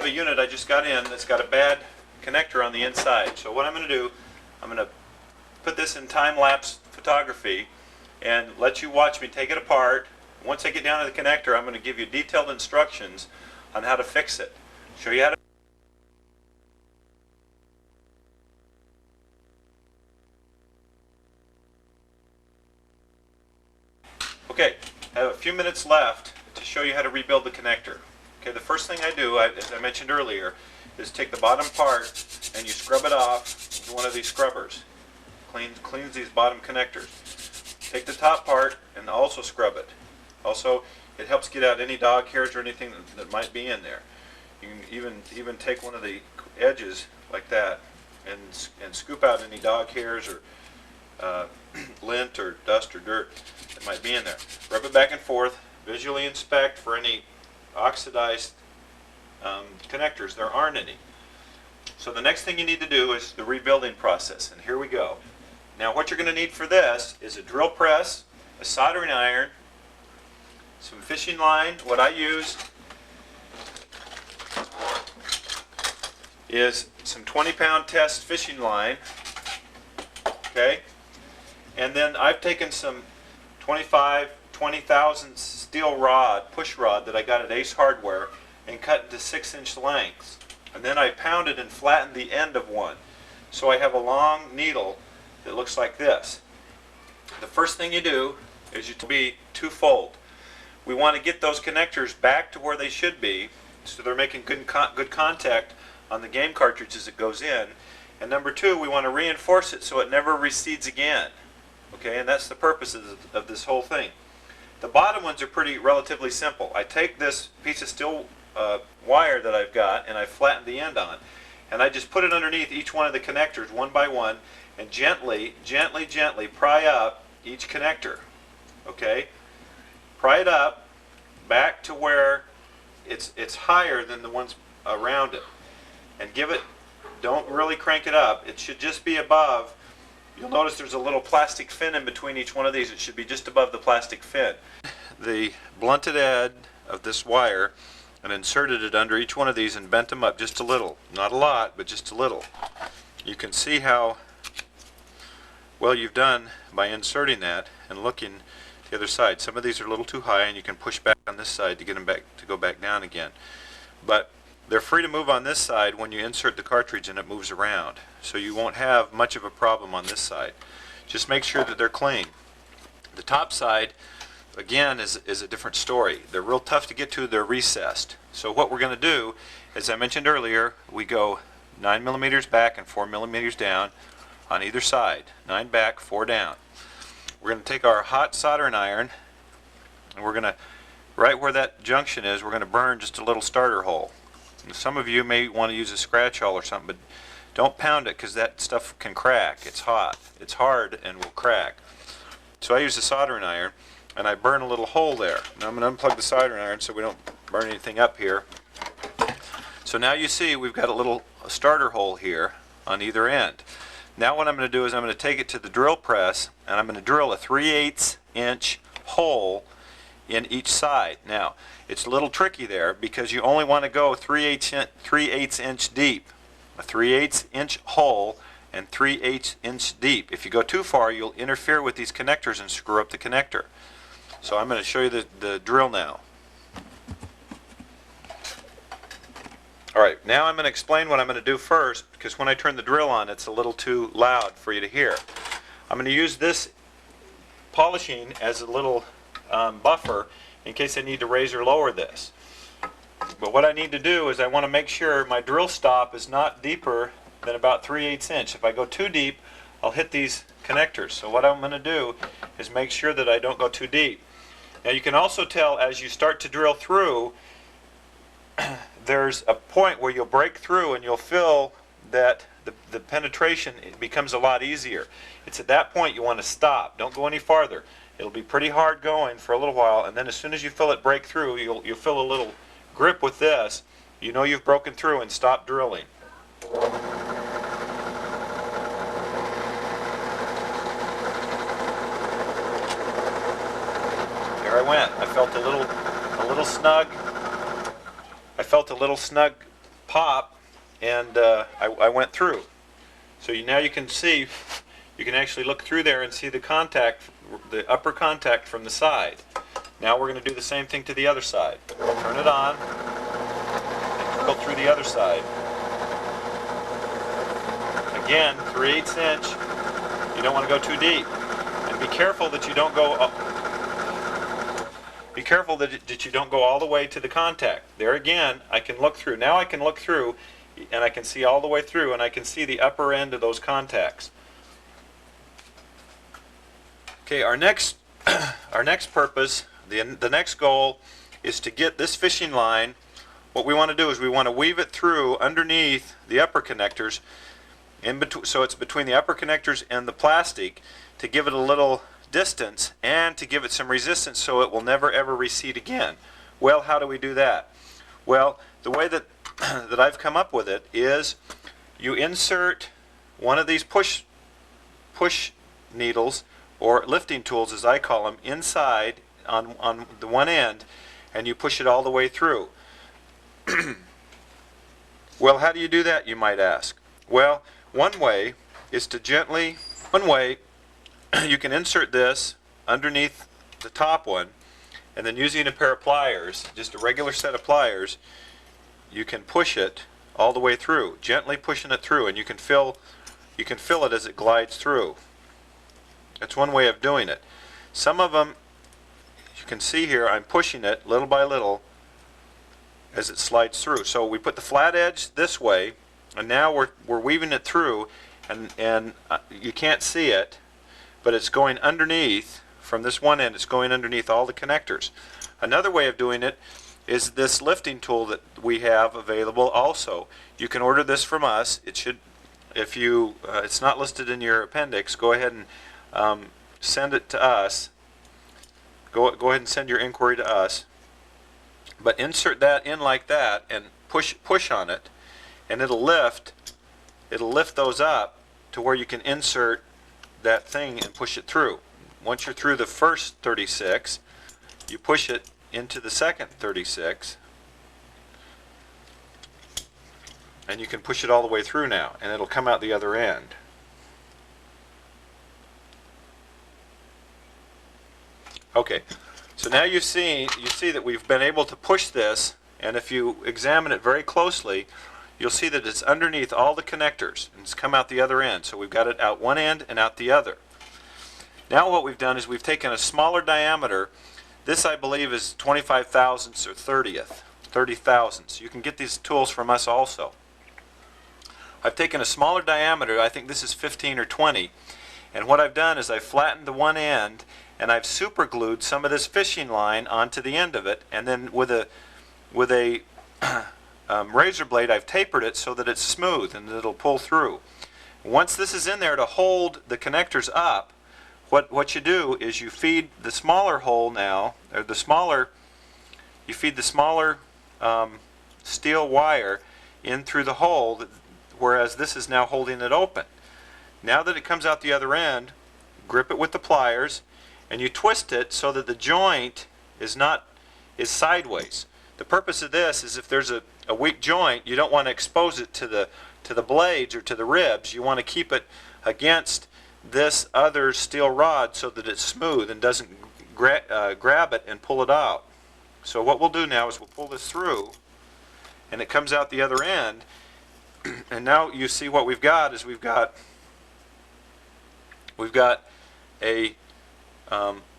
have a unit I just got in that's got a bad connector on the inside. So what I'm going to do, I'm going to put this in time-lapse photography and let you watch me take it apart. Once I get down to the connector, I'm going to give you detailed instructions on how to fix it. Show you how to. Okay, I have a few minutes left to show you how to rebuild the connector. Okay, the first thing I do, as I mentioned earlier, is take the bottom part and you scrub it off with one of these scrubbers. Cleans these bottom connectors. Take the top part and also scrub it. Also, it helps get out any dog hairs or anything that might be in there. You can even take one of the edges like that and scoop out any dog hairs or lint or dust or dirt that might be in there. Rub it back and forth, visually inspect for any oxidized connectors. There aren't any. So the next thing you need to do is the rebuilding process, and here we go. Now what you're going to need for this is a drill press, a soldering iron, some fishing line. What I use is some 20-pound test fishing line, okay? And then I've taken some 20,000 steel rod, push rod that I got at Ace Hardware and cut into 6-inch lengths. And then I pounded and flattened the end of one. So I have a long needle that looks like this. The first thing you do is you be two-fold. We want to get those connectors back to where they should be so they're making good contact on the game cartridge as it goes in. And number two, we want to reinforce it so it never recedes again. Okay, and that's the purpose of this whole thing. The bottom ones are relatively simple. I take this piece of steel wire that I've got and I flatten the end on, and I just put it underneath each one of the connectors one by one and gently pry up each connector. Okay, pry it up back to where it's higher than the ones around it, and don't really crank it up. It should just be above. You'll notice there's a little plastic fin in between each one of these. It should be just above the plastic fin. The blunted end of this wire and inserted it under each one of these and bent them up just a little. Not a lot, but just a little. You can see how well you've done by inserting that and looking the other side. Some of these are a little too high and you can push back on this side to get them back to go back down again. But they're free to move on this side when you insert the cartridge and it moves around. So you won't have much of a problem on this side. Just make sure that they're clean. The top side, again, is a different story. They're real tough to get to. They're recessed. So what we're going to do, as I mentioned earlier, we go 9 millimeters back and 4 millimeters down on either side. 9 back, 4 down. We're going to take our hot soldering iron and we're going to, right where that junction is, we're going to burn just a little starter hole. Some of you may want to use a scratch awl or something, but don't pound it because that stuff can crack. It's hot. It's hard and will crack. So I use a soldering iron and I burn a little hole there. Now I'm going to unplug the soldering iron so we don't burn anything up here. So now you see we've got a little starter hole here on either end. Now what I'm going to do is I'm going to take it to the drill press and I'm going to drill a 3/8 inch hole in each side. Now it's a little tricky there because you only want to go 3/8 inch deep. A 3/8 inch hole and 3/8 inch deep. If you go too far, you'll interfere with these connectors and screw up the connector. So I'm going to show you the drill now. Alright, now I'm going to explain what I'm going to do first, because when I turn the drill on it's a little too loud for you to hear. I'm going to use this polishing as a little buffer in case I need to raise or lower this. But what I need to do is I want to make sure my drill stop is not deeper than about 3/8 inch. If I go too deep, I'll hit these connectors. So what I'm going to do is make sure that I don't go too deep. Now you can also tell as you start to drill through, there's a point where you'll break through and you'll feel that the penetration becomes a lot easier. It's at that point you want to stop. Don't go any farther. It'll be pretty hard going for a little while, and then as soon as you feel it break through, you'll feel a little grip with this. You know you've broken through and stop drilling. There I went. I felt a little snug. I felt a little snug pop, and I went through. So now you can see, you can actually look through there and see the contact, the upper contact from the side. Now we're going to do the same thing to the other side. Turn it on, and go through the other side. Again, 3/8 inch. You don't want to go too deep. And be careful that you don't go Be careful that you don't go all the way to the contact. There again, I can look through. Now I can look through, and I can see all the way through, and I can see the upper end of those contacts. Okay, our next purpose, the next goal, is to get this fishing line. What we want to do is we want to weave it through underneath the upper connectors, so it's between the upper connectors and the plastic, to give it a little distance and to give it some resistance so it will never ever recede again. Well, how do we do that? Well, the way that I've come up with it is you insert one of these push needles, or lifting tools as I call them, inside on the one end, and you push it all the way through. Well, how do you do that, you might ask? Well, one way is to gently, you can insert this underneath the top one, and then using a pair of pliers, just a regular set of pliers, you can push it all the way through, gently pushing it through, and you can feel it as it glides through. That's one way of doing it. Some of them, you can see here, I'm pushing it little by little as it slides through. So we put the flat edge this way, and now we're weaving it through, and you can't see it, but it's going underneath. From this one end, it's going underneath all the connectors. Another way of doing it is this lifting tool that we have available also. You can order this from us. It should, if you, it's not listed in your appendix, go ahead and send it to us. Go ahead and send your inquiry to us. But insert that in like that and push on it, and it'll lift those up to where you can insert that thing and push it through. Once you're through the first 36, you push it into the second 36, and you can push it all the way through now, and it'll come out the other end. Okay, so now you see that we've been able to push this, and if you examine it very closely, you'll see that it's underneath all the connectors, and it's come out the other end. So we've got it out one end and out the other. Now what we've done is we've taken a smaller diameter. This, I believe, is 25 thousandths or 30 thousandths. You can get these tools from us also. I've taken a smaller diameter. I think this is 15 or 20. And what I've done is I've flattened the one end, and I've super glued some of this fishing line onto the end of it, and then with a razor blade, I've tapered it so that it's smooth and it'll pull through. Once this is in there to hold the connectors up, what you do is you feed the smaller hole now, or you feed the smaller steel wire in through the hole, whereas this is now holding it open. Now that it comes out the other end, grip it with the pliers, and you twist it so that the joint is sideways. The purpose of this is if there's a weak joint, you don't want to expose it to the blades or to the ribs. You want to keep it against this other steel rod so that it's smooth and doesn't grab it and pull it out. So what we'll do now is we'll pull this through, and it comes out the other end. And now you see what we've got is we've got a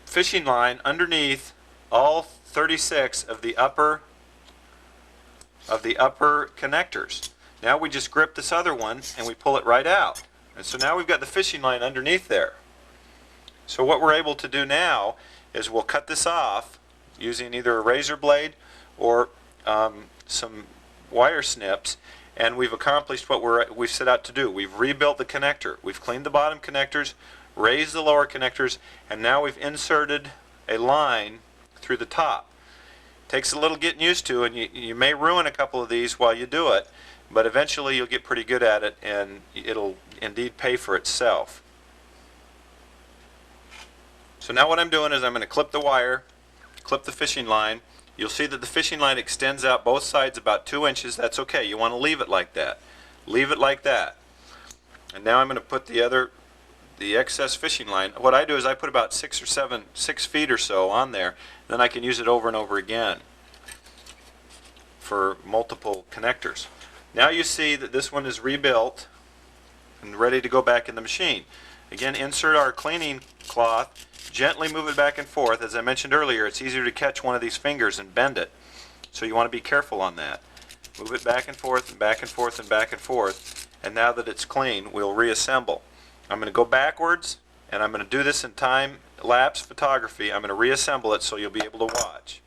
fishing line underneath all 36 of the upper connectors. Now we just grip this other one and we pull it right out. And so now we've got the fishing line underneath there. So what we're able to do now is we'll cut this off using either a razor blade or some wire snips, and we've accomplished what we've set out to do. We've rebuilt the connector. We've cleaned the bottom connectors, raised the lower connectors, and now we've inserted a line through the top. Takes a little getting used to, and you may ruin a couple of these while you do it, but eventually you'll get pretty good at it, and it'll indeed pay for itself. So now what I'm doing is I'm going to clip the wire, clip the fishing line You'll see that the fishing line extends out both sides about 2 inches. That's okay. You want to leave it like that. Leave it like that. And now I'm going to put the excess fishing line. What I do is I put about 6 feet or so on there. Then I can use it over and over again for multiple connectors. Now you see that this one is rebuilt and ready to go back in the machine. Again, insert our cleaning cloth. Gently move it back and forth. As I mentioned earlier, it's easier to catch one of these fingers and bend it. So you want to be careful on that. Move it back and forth and back and forth and back and forth. And now that it's clean, we'll reassemble. I'm going to go backwards, and I'm going to do this in time-lapse photography. I'm going to reassemble it so you'll be able to watch.